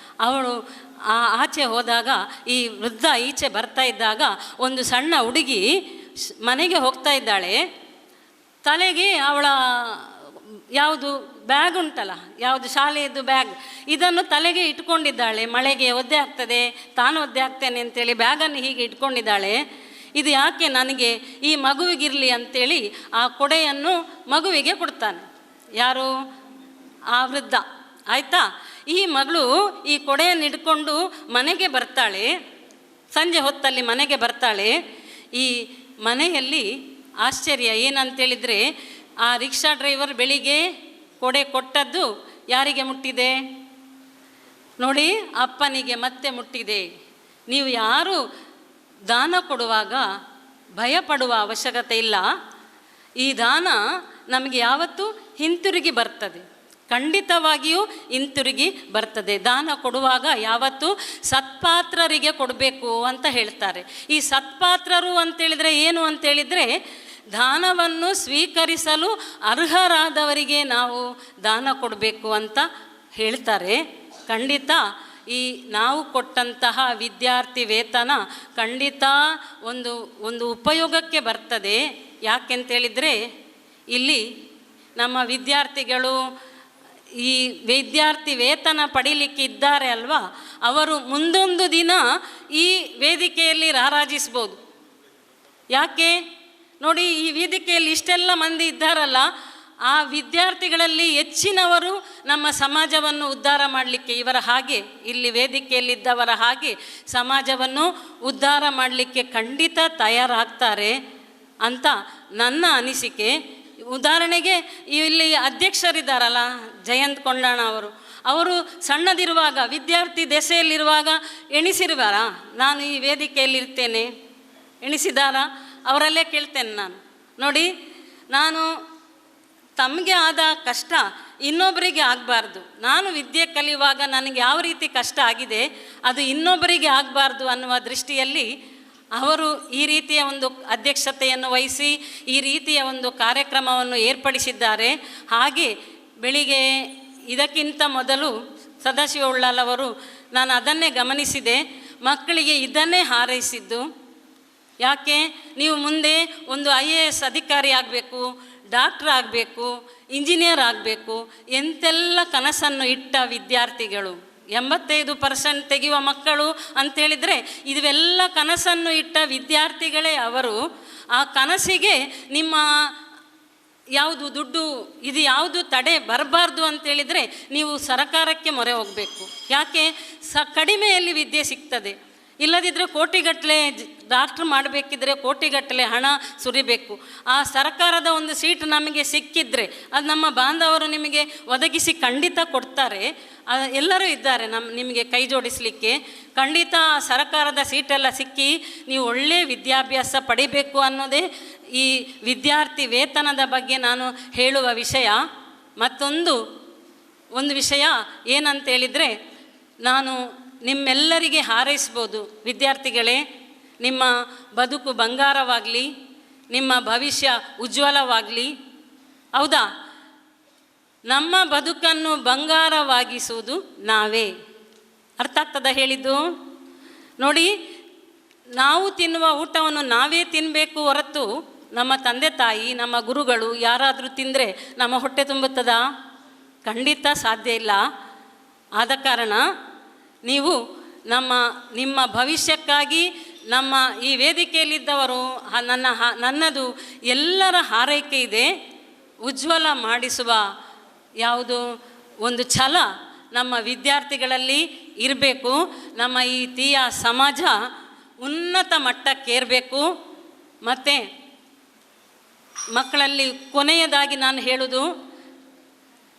ಅವಳು ಆಚೆ ಹೋದಾಗ, ಈ ವೃದ್ಧ ಈಚೆ ಬರ್ತಾ ಇದ್ದಾಗ ಒಂದು ಸಣ್ಣ ಹುಡುಗಿ ಮನೆಗೆ ಹೋಗ್ತಾ ಇದ್ದಾಳೆ. ತಲೆಗೆ ಅವಳ ಯಾವುದು ಬ್ಯಾಗ್ ಉಂಟಲ್ಲ, ಯಾವುದು ಶಾಲೆಯದ್ದು ಬ್ಯಾಗ್, ಇದನ್ನು ತಲೆಗೆ ಇಟ್ಕೊಂಡಿದ್ದಾಳೆ. ಮಳೆಗೆ ಒದ್ದೆ ಆಗ್ತದೆ, ತಾನು ಒದ್ದೆ ಆಗ್ತೇನೆ ಅಂತೇಳಿ ಬ್ಯಾಗನ್ನು ಹೀಗೆ ಇಟ್ಕೊಂಡಿದ್ದಾಳೆ. ಇದು ಯಾಕೆ, ನನಗೆ ಈ ಮಗುವಿಗಿರಲಿ ಅಂಥೇಳಿ ಆ ಕೊಡೆಯನ್ನು ಮಗುವಿಗೆ ಕೊಡ್ತಾನೆ. ಯಾರು? ಆ ವೃದ್ಧ. ಆಯಿತಾ? ಈ ಮಗಳು ಈ ಕೊಡೆಯನ್ನು ಹಿಡ್ಕೊಂಡು ಮನೆಗೆ ಬರ್ತಾಳೆ. ಸಂಜೆ ಹೊತ್ತಲ್ಲಿ ಮನೆಗೆ ಬರ್ತಾಳೆ. ಈ ಮನೆಯಲ್ಲಿ ಆಶ್ಚರ್ಯ ಏನಂತೇಳಿದರೆ, ಆ ರಿಕ್ಷಾ ಡ್ರೈವರ್ ಬೆಳಿಗ್ಗೆ ಕೊಡೆ ಕೊಟ್ಟದ್ದು ಯಾರಿಗೆ ಮುಟ್ಟಿದೆ ನೋಡಿ? ಅಪ್ಪನಿಗೆ ಮತ್ತೆ ಮುಟ್ಟಿದೆ. ನೀವು ಯಾರು ದಾನ ಕೊಡುವಾಗ ಭಯಪಡುವ ಅವಶ್ಯಕತೆ ಇಲ್ಲ. ಈ ದಾನ ನಮಗೆ ಯಾವತ್ತೂ ಹಿಂತಿರುಗಿ ಬರ್ತದೆ, ಖಂಡಿತವಾಗಿಯೂ ಹಿಂತಿರುಗಿ ಬರ್ತದೆ. ದಾನ ಕೊಡುವಾಗ ಯಾವತ್ತೂ ಸತ್ಪಾತ್ರರಿಗೆ ಕೊಡಬೇಕು ಅಂತ ಹೇಳ್ತಾರೆ. ಈ ಸತ್ಪಾತ್ರರು ಅಂತೇಳಿದರೆ ಏನು ಅಂತೇಳಿದರೆ, ದಾನವನ್ನು ಸ್ವೀಕರಿಸಲು ಅರ್ಹರಾದವರಿಗೆ ನಾವು ದಾನ ಕೊಡಬೇಕು ಅಂತ ಹೇಳ್ತಾರೆ. ಖಂಡಿತ ಈ ನಾವು ಕೊಟ್ಟಂತಹ ವಿದ್ಯಾರ್ಥಿ ವೇತನ ಖಂಡಿತ ಒಂದು ಉಪಯೋಗಕ್ಕೆ ಬರ್ತದೆ. ಯಾಕೆಂತೇಳಿದರೆ, ಇಲ್ಲಿ ನಮ್ಮ ವಿದ್ಯಾರ್ಥಿಗಳು ಈ ವಿದ್ಯಾರ್ಥಿ ವೇತನ ಪಡೀಲಿಕ್ಕೆ ಇದ್ದಾರೆ ಅಲ್ವಾ, ಅವರು ಮುಂದೊಂದು ದಿನ ಈ ವೇದಿಕೆಯಲ್ಲಿ ರಾರಾಜಿಸ್ಬೋದು. ಯಾಕೆ ನೋಡಿ, ಈ ವೇದಿಕೆಯಲ್ಲಿ ಇಷ್ಟೆಲ್ಲ ಮಂದಿ ಇದ್ದಾರಲ್ಲ, ಆ ವಿದ್ಯಾರ್ಥಿಗಳಲ್ಲಿ ಹೆಚ್ಚಿನವರು ನಮ್ಮ ಸಮಾಜವನ್ನು ಉದ್ಧಾರ ಮಾಡಲಿಕ್ಕೆ, ಇವರ ಹಾಗೆ ಇಲ್ಲಿ ವೇದಿಕೆಯಲ್ಲಿದ್ದವರ ಹಾಗೆ ಸಮಾಜವನ್ನು ಉದ್ಧಾರ ಮಾಡಲಿಕ್ಕೆ ಖಂಡಿತ ತಯಾರಾಗ್ತಾರೆ ಅಂತ ನನ್ನ ಅನಿಸಿಕೆ. ಉದಾಹರಣೆಗೆ ಇಲ್ಲಿ ಅಧ್ಯಕ್ಷರಿದ್ದಾರಲ್ಲ, ಜಯಂತ್ ಕೊಂಡಾಣ ಅವರು ಸಣ್ಣದಿರುವಾಗ, ವಿದ್ಯಾರ್ಥಿ ದೆಸೆಯಲ್ಲಿರುವಾಗ ಎಣಿಸಿರುವಾರ ನಾನು ಈ ವೇದಿಕೆಯಲ್ಲಿರ್ತೇನೆ? ಎಣಿಸಿದಾರ? ಅವರಲ್ಲೇ ಕೇಳ್ತೇನೆ ನಾನು. ನೋಡಿ, ನಾನು ತಮಗೆ ಆದ ಕಷ್ಟ ಇನ್ನೊಬ್ಬರಿಗೆ ಆಗಬಾರ್ದು. ನಾನು ವಿದ್ಯೆ ಕಲಿಯುವಾಗ ನನಗೆ ಯಾವ ರೀತಿ ಕಷ್ಟ ಆಗಿದೆ ಅದು ಇನ್ನೊಬ್ಬರಿಗೆ ಆಗಬಾರ್ದು ಅನ್ನುವ ದೃಷ್ಟಿಯಲ್ಲಿ ಅವರು ಈ ರೀತಿಯ ಒಂದು ಅಧ್ಯಕ್ಷತೆಯನ್ನು ವಹಿಸಿ ಈ ರೀತಿಯ ಒಂದು ಕಾರ್ಯಕ್ರಮವನ್ನು ಏರ್ಪಡಿಸಿದ್ದಾರೆ. ಹಾಗೆ ಬೆಳಿಗ್ಗೆ ಇದಕ್ಕಿಂತ ಮೊದಲು ಸದಾಶಿವ ಉಳ್ಳಾಲ್ ಅವರು, ನಾನು ಅದನ್ನೇ ಗಮನಿಸಿದೆ, ಮಕ್ಕಳಿಗೆ ಇದನ್ನೇ ಹಾರೈಸಿದ್ದು. ಯಾಕೆ? ನೀವು ಮುಂದೆ ಒಂದು IAS ಅಧಿಕಾರಿ ಆಗಬೇಕು, ಡಾಕ್ಟ್ರ್ ಆಗಬೇಕು, ಇಂಜಿನಿಯರ್ ಆಗಬೇಕು ಎಂತೆಲ್ಲ ಕನಸನ್ನು ಇಟ್ಟ ವಿದ್ಯಾರ್ಥಿಗಳು, 85% ತೆಗೆಯುವ ಮಕ್ಕಳು ಅಂಥೇಳಿದರೆ ಇವೆಲ್ಲ ಕನಸನ್ನು ಇಟ್ಟ ವಿದ್ಯಾರ್ಥಿಗಳೇ ಅವರು. ಆ ಕನಸಿಗೆ ನಿಮ್ಮ ಯಾವುದು ದುಡ್ಡು, ಇದು ಯಾವುದು ತಡೆ ಬರಬಾರ್ದು ಅಂತೇಳಿದರೆ ನೀವು ಸರಕಾರಕ್ಕೆ ಮೊರೆ ಹೋಗಬೇಕು. ಯಾಕೆ? ಕಡಿಮೆಯಲ್ಲಿ ವಿದ್ಯೆ ಸಿಗ್ತದೆ. ಇಲ್ಲದಿದ್ದರೆ ಕೋಟಿಗಟ್ಟಲೆ ಡಾಕ್ಟ್ರ್ ಮಾಡಬೇಕಿದ್ರೆ ಕೋಟಿಗಟ್ಟಲೆ ಹಣ ಸುರಿಬೇಕು. ಆ ಸರ್ಕಾರದ ಒಂದು ಸೀಟ್ ನಮಗೆ ಸಿಕ್ಕಿದ್ರೆ ಅದು ನಮ್ಮ ಬಾಂಧವರು ನಿಮಗೆ ಒದಗಿಸಿ ಖಂಡಿತ ಕೊಡ್ತಾರೆ. ಎಲ್ಲರೂ ಇದ್ದಾರೆ ನಿಮಗೆ ಕೈ ಜೋಡಿಸಲಿಕ್ಕೆ. ಖಂಡಿತ ಸರ್ಕಾರದ ಸೀಟೆಲ್ಲ ಸಿಕ್ಕಿ ನೀವು ಒಳ್ಳೆಯ ವಿದ್ಯಾಭ್ಯಾಸ ಪಡಿಬೇಕು ಅನ್ನೋದೇ ಈ ವಿದ್ಯಾರ್ಥಿ ವೇತನದ ಬಗ್ಗೆ ನಾನು ಹೇಳುವ ವಿಷಯ. ಮತ್ತೊಂದು ವಿಷಯ ಏನಂತೇಳಿದರೆ, ನಾನು ನಿಮ್ಮೆಲ್ಲರಿಗೆ ಹಾರೈಸ್ಬೋದು, ವಿದ್ಯಾರ್ಥಿಗಳೇ, ನಿಮ್ಮ ಬದುಕು ಬಂಗಾರವಾಗಲಿ, ನಿಮ್ಮ ಭವಿಷ್ಯ ಉಜ್ವಲವಾಗಲಿ. ಹೌದಾ? ನಮ್ಮ ಬದುಕನ್ನು ಬಂಗಾರವಾಗಿಸುವುದು ನಾವೇ. ಅರ್ಥ ಆಗ್ತದ ಹೇಳಿದ್ದು? ನೋಡಿ, ನಾವು ತಿನ್ನುವ ಊಟವನ್ನು ನಾವೇ ತಿನ್ನಬೇಕು ಹೊರತು ನಮ್ಮ ತಂದೆ ತಾಯಿ, ನಮ್ಮ ಗುರುಗಳು ಯಾರಾದರೂ ತಿಂದರೆ ನಮ್ಮ ಹೊಟ್ಟೆ ತುಂಬುತ್ತದಾ? ಖಂಡಿತ ಸಾಧ್ಯ ಇಲ್ಲ. ಆದ ಕಾರಣ ನೀವು ನಿಮ್ಮ ಭವಿಷ್ಯಕ್ಕಾಗಿ ನಮ್ಮ ಈ ವೇದಿಕೆಯಲ್ಲಿದ್ದವರು, ನನ್ನದು ಎಲ್ಲರ ಹಾರೈಕೆ ಇದೆ. ಉಜ್ವಲ ಮಾಡಿಸುವ ಯಾವುದು ಒಂದು ಛಲ ನಮ್ಮ ವಿದ್ಯಾರ್ಥಿಗಳಲ್ಲಿ ಇರಬೇಕು. ನಮ್ಮ ಈ ತೀಯ ಸಮಾಜ ಉನ್ನತ ಮಟ್ಟಕ್ಕೇರಬೇಕು. ಮತ್ತು ಮಕ್ಕಳಲ್ಲಿ ಕೊನೆಯದಾಗಿ ನಾನು ಹೇಳುವುದು,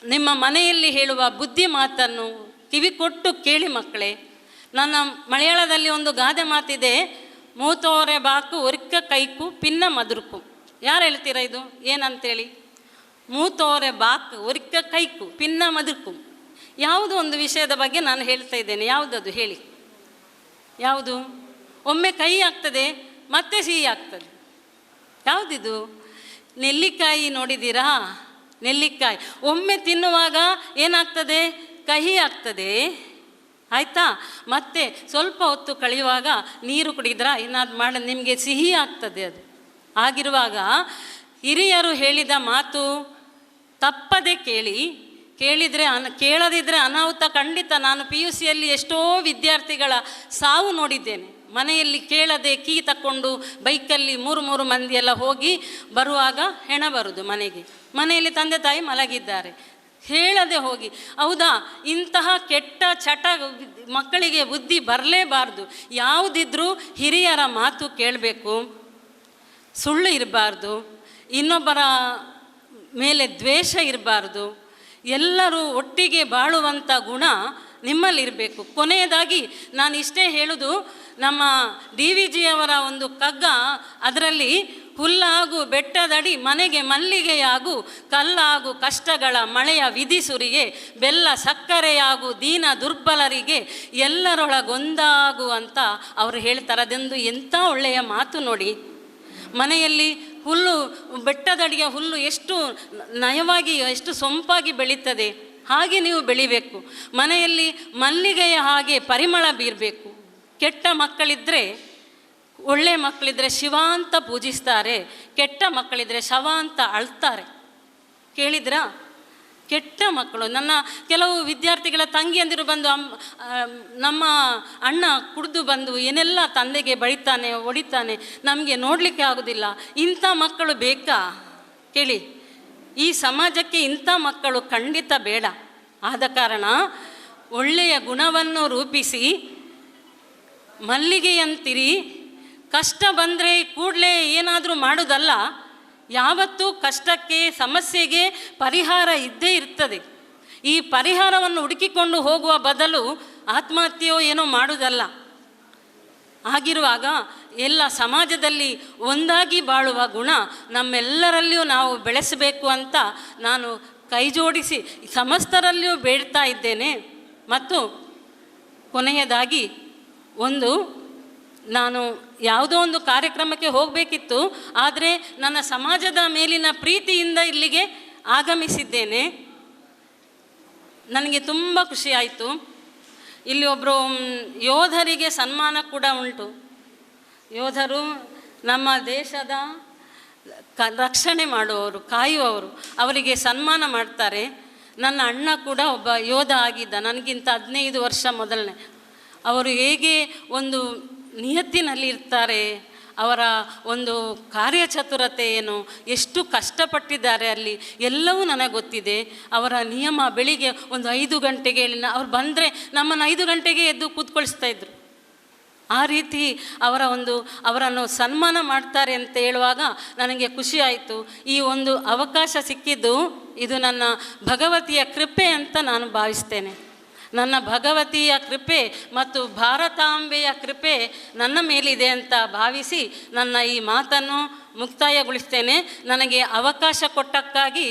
ನಿಮ್ಮ ಮನೆಯಲ್ಲಿ ಹೇಳುವ ಬುದ್ಧಿ ಮಾತನ್ನು ಕಿವಿ ಕೊಟ್ಟು ಕೇಳಿ ಮಕ್ಕಳೇ. ನನ್ನ ಮಲಯಾಳದಲ್ಲಿ ಒಂದು ಗಾದೆ ಮಾತಿದೆ, ಮೂತೋರೆ ಬಾಕು ಒರಿಕ್ಕ ಕೈಕು ಪಿನ್ನ ಮದುರುಕು. ಯಾರು ಹೇಳ್ತೀರಾ ಇದು ಏನಂತೇಳಿ? ಮೂತೋರೆ ಬಾಕು ಒರಿಕ್ಕ ಕೈಕು ಪಿನ್ನ ಮದುರುಕು. ಯಾವುದು ಒಂದು ವಿಷಯದ ಬಗ್ಗೆ ನಾನು ಹೇಳ್ತಾ ಇದ್ದೇನೆ. ಯಾವುದದು ಹೇಳಿ? ಯಾವುದು? ಒಮ್ಮೆ ಕಹಿ ಆಗ್ತದೆ, ಮತ್ತೆ ಸಿಹಿ ಆಗ್ತದೆ. ಯಾವುದಿದು? ನೆಲ್ಲಿಕಾಯಿ ನೋಡಿದ್ದೀರಾ? ನೆಲ್ಲಿಕಾಯಿ ಒಮ್ಮೆ ತಿನ್ನುವಾಗ ಏನಾಗ್ತದೆ? ಕಹಿ ಆಗ್ತದೆ, ಆಯಿತಾ? ಮತ್ತೆ ಸ್ವಲ್ಪ ಹೊತ್ತು ಕಳೆಯುವಾಗ ನೀರು ಕುಡಿದ್ರೆ ಏನಾದ್ರು ಮಾಡಿ ನಿಮಗೆ ಸಿಹಿ ಆಗ್ತದೆ. ಅದು ಆಗಿರುವಾಗ ಹಿರಿಯರು ಹೇಳಿದ ಮಾತು ತಪ್ಪದೆ ಕೇಳದಿದ್ದರೆ ಅನಾಹುತ ಖಂಡಿತ. ನಾನು PUCಯಲ್ಲಿ ಎಷ್ಟೋ ವಿದ್ಯಾರ್ಥಿಗಳ ಸಾವು ನೋಡಿದ್ದೇನೆ. ಮನೆಯಲ್ಲಿ ಕೇಳದೆ ಕೀ ತಕ್ಕೊಂಡು ಬೈಕಲ್ಲಿ 3 ಮಂದಿಯೆಲ್ಲ ಹೋಗಿ ಬರುವಾಗ ಹೆಣ ಬರುವುದು ಮನೆಯಲ್ಲಿ ತಂದೆ ತಾಯಿ ಮಲಗಿದ್ದಾರೆ, ಹೇಳದೆ ಹೋಗಿ. ಹೌದಾ? ಇಂತಹ ಕೆಟ್ಟ ಚಟ ಮಕ್ಕಳಿಗೆ ಬುದ್ಧಿ ಬರಲೇಬಾರ್ದು. ಯಾವುದಿದ್ರೂ ಹಿರಿಯರ ಮಾತು ಕೇಳಬೇಕು, ಸುಳ್ಳು ಇರಬಾರ್ದು, ಇನ್ನೊಬ್ಬರ ಮೇಲೆ ದ್ವೇಷ ಇರಬಾರ್ದು. ಎಲ್ಲರೂ ಒಟ್ಟಿಗೆ ಬಾಳುವಂಥ ಗುಣ ನಿಮ್ಮಲ್ಲಿರಬೇಕು. ಕೊನೆಯದಾಗಿ ನಾನು ಇಷ್ಟೇ ಹೇಳೋದು, ನಮ್ಮ ಡಿ ವಿ ಜಿಯವರ ಒಂದು ಕಗ್ಗ, ಅದರಲ್ಲಿ ಹುಲ್ಲಾಗು ಬೆಟ್ಟದಡಿ ಮನೆಗೆ ಮಲ್ಲಿಗೆಯಾಗು, ಕಲ್ಲಾಗು ಕಷ್ಟಗಳ ಮಳೆಯ ವಿಧಿಸುರಿಗೆ, ಬೆಲ್ಲ ಸಕ್ಕರೆಯಾಗು ದೀನ ದುರ್ಬಲರಿಗೆ, ಎಲ್ಲರೊಳಗೊಂದಾಗು ಅಂತ ಅವರು ಹೇಳ್ತಾರೆ. ಅದೊಂದು ಎಂಥ ಒಳ್ಳೆಯ ಮಾತು ನೋಡಿ. ಮನೆಯಲ್ಲಿ ಹುಲ್ಲು, ಬೆಟ್ಟದಡಿಯ ಹುಲ್ಲು ಎಷ್ಟು ನಯವಾಗಿ, ಎಷ್ಟು ಸೊಂಪಾಗಿ ಬೆಳೀತದೆ, ಹಾಗೆ ನೀವು ಬೆಳಿಬೇಕು. ಮನೆಯಲ್ಲಿ ಮಲ್ಲಿಗೆಯ ಹಾಗೆ ಪರಿಮಳ ಬೀರಬೇಕು. ಕೆಟ್ಟ ಮಕ್ಕಳಿದ್ದರೆ, ಒಳ್ಳೆಯ ಮಕ್ಕಳಿದ್ದರೆ ಶಿವ ಅಂತ ಪೂಜಿಸ್ತಾರೆ, ಕೆಟ್ಟ ಮಕ್ಕಳಿದ್ದರೆ ಶವ ಅಂತ ಅಳ್ತಾರೆ. ಕೇಳಿದ್ರಾ? ಕೆಟ್ಟ ಮಕ್ಕಳು. ನನ್ನ ಕೆಲವು ವಿದ್ಯಾರ್ಥಿಗಳ ತಂಗಿಯಂದಿರು ಬಂದು, ನಮ್ಮ ಅಣ್ಣ ಕುಡಿದು ಬಂದು ಏನೆಲ್ಲ ತಂದೆಗೆ ಬಡಿತಾನೆ, ಹೊಡಿತಾನೆ, ನಮಗೆ ನೋಡಲಿಕ್ಕೆ ಆಗೋದಿಲ್ಲ. ಇಂಥ ಮಕ್ಕಳು ಬೇಕಾ? ಕೇಳಿ, ಈ ಸಮಾಜಕ್ಕೆ ಇಂಥ ಮಕ್ಕಳು ಖಂಡಿತ ಬೇಡ. ಆದ ಕಾರಣ ಒಳ್ಳೆಯ ಗುಣವನ್ನು ರೂಪಿಸಿ ಮಲ್ಲಿಗೆಯಂತಿರಿ. ಕಷ್ಟ ಬಂದರೆ ಕೂಡಲೇ ಏನಾದರೂ ಮಾಡೋದಲ್ಲ. ಯಾವತ್ತೂ ಕಷ್ಟಕ್ಕೆ, ಸಮಸ್ಯೆಗೆ ಪರಿಹಾರ ಇದ್ದೇ ಇರ್ತದೆ. ಈ ಪರಿಹಾರವನ್ನು ಹುಡುಕಿಕೊಂಡು ಹೋಗುವ ಬದಲು ಆತ್ಮಹತ್ಯೆಯೋ ಏನೋ ಮಾಡುವುದಲ್ಲ. ಆಗಿರುವಾಗ ಎಲ್ಲ ಸಮಾಜದಲ್ಲಿ ಒಂದಾಗಿ ಬಾಳುವ ಗುಣ ನಮ್ಮೆಲ್ಲರಲ್ಲಿಯೂ ನಾವು ಬೆಳೆಸಬೇಕು ಅಂತ ನಾನು ಕೈ ಜೋಡಿಸಿ ಸಮಸ್ತರಲ್ಲಿಯೂ ಬೇಡ್ತಾ ಇದ್ದೇನೆ. ಮತ್ತು ಕೊನೆಯದಾಗಿ ನಾನು ಯಾವುದೋ ಒಂದು ಕಾರ್ಯಕ್ರಮಕ್ಕೆ ಹೋಗಬೇಕಿತ್ತು, ಆದರೆ ನನ್ನ ಸಮಾಜದ ಮೇಲಿನ ಪ್ರೀತಿಯಿಂದ ಇಲ್ಲಿಗೆ ಆಗಮಿಸಿದ್ದೇನೆ. ನನಗೆ ತುಂಬ ಖುಷಿಯಾಯಿತು. ಇಲ್ಲಿ ಒಬ್ಬರು ಯೋಧರಿಗೆ ಸನ್ಮಾನ ಕೂಡ ಉಂಟು. ಯೋಧರು ನಮ್ಮ ದೇಶದ ರಕ್ಷಣೆ ಮಾಡುವವರು, ಕಾಯುವವರು, ಅವರಿಗೆ ಸನ್ಮಾನ ಮಾಡ್ತಾರೆ. ನನ್ನ ಅಣ್ಣ ಕೂಡ ಒಬ್ಬ ಯೋಧ ಆಗಿದ್ದ, ನನಗಿಂತ 15 ವರ್ಷ ಮೊದಲನೇ. ಅವರು ಹೇಗೆ ಒಂದು ನಿಯತ್ತಿನಲ್ಲಿ ಇರ್ತಾರೆ, ಅವರ ಒಂದು ಕಾರ್ಯಚತುರತೆ ಏನು, ಎಷ್ಟು ಕಷ್ಟಪಟ್ಟಿದ್ದಾರೆ ಅಲ್ಲಿ ಎಲ್ಲವೂ ನನಗೆ ಗೊತ್ತಿದೆ. ಅವರ ನಿಯಮ ಬೆಳಿಗ್ಗೆ ಒಂದು 5 ಗಂಟೆಗೆ ಅವ್ರು ಬಂದರೆ ನಮ್ಮನ್ನು 5 ಗಂಟೆಗೆ ಎದ್ದು ಕೂತ್ಕೊಳಿಸ್ತಾ ಇದ್ರು. ಆ ರೀತಿ ಅವರನ್ನು ಸನ್ಮಾನ ಮಾಡ್ತಾರೆ ಅಂತ ಹೇಳುವಾಗ ನನಗೆ ಖುಷಿಯಾಯಿತು. ಈ ಒಂದು ಅವಕಾಶ ಸಿಕ್ಕಿದ್ದು ಇದು ನನ್ನ ಭಗವತಿಯ ಕೃಪೆ ಅಂತ ನಾನು ಭಾವಿಸ್ತೇನೆ. ನನ್ನ ಭಗವತಿಯ ಕೃಪೆ ಮತ್ತು ಭಾರತಾಂಬೆಯ ಕೃಪೆ ನನ್ನ ಮೇಲಿದೆ ಅಂತ ಭಾವಿಸಿ ನನ್ನ ಈ ಮಾತನ್ನು ಮುಕ್ತಾಯಗೊಳಿಸ್ತೇನೆ. ನನಗೆ ಅವಕಾಶ ಕೊಟ್ಟಕ್ಕಾಗಿ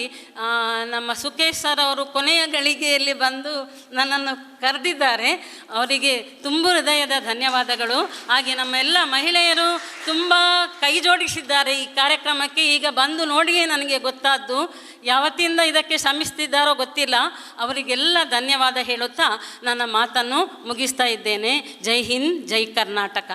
ನಮ್ಮ ಸುಖೇಶ್ ಸರ್ ಅವರು ಕೊನೆಯ ಗಳಿಗೆಯಲ್ಲಿ ಬಂದು ನನ್ನನ್ನು ಕರೆದಿದ್ದಾರೆ. ಅವರಿಗೆ ತುಂಬ ಹೃದಯದ ಧನ್ಯವಾದಗಳು. ಹಾಗೆ ನಮ್ಮ ಎಲ್ಲ ಮಹಿಳೆಯರು ತುಂಬ ಕೈ ಜೋಡಿಸಿದ್ದಾರೆ ಈ ಕಾರ್ಯಕ್ರಮಕ್ಕೆ. ಈಗ ಬಂದು ನೋಡಿಯೇ ನನಗೆ ಗೊತ್ತಾದ್ದು, ಯಾವತ್ತಿಂದ ಇದಕ್ಕೆ ಶ್ರಮಿಸ್ತಿದ್ದಾರೋ ಗೊತ್ತಿಲ್ಲ. ಅವರಿಗೆಲ್ಲ ಧನ್ಯವಾದ ಹೇಳುತ್ತಾ ನನ್ನ ಮಾತನ್ನು ಮುಗಿಸ್ತಾ ಇದ್ದೇನೆ. ಜೈ ಹಿಂದ್, ಜೈ ಕರ್ನಾಟಕ.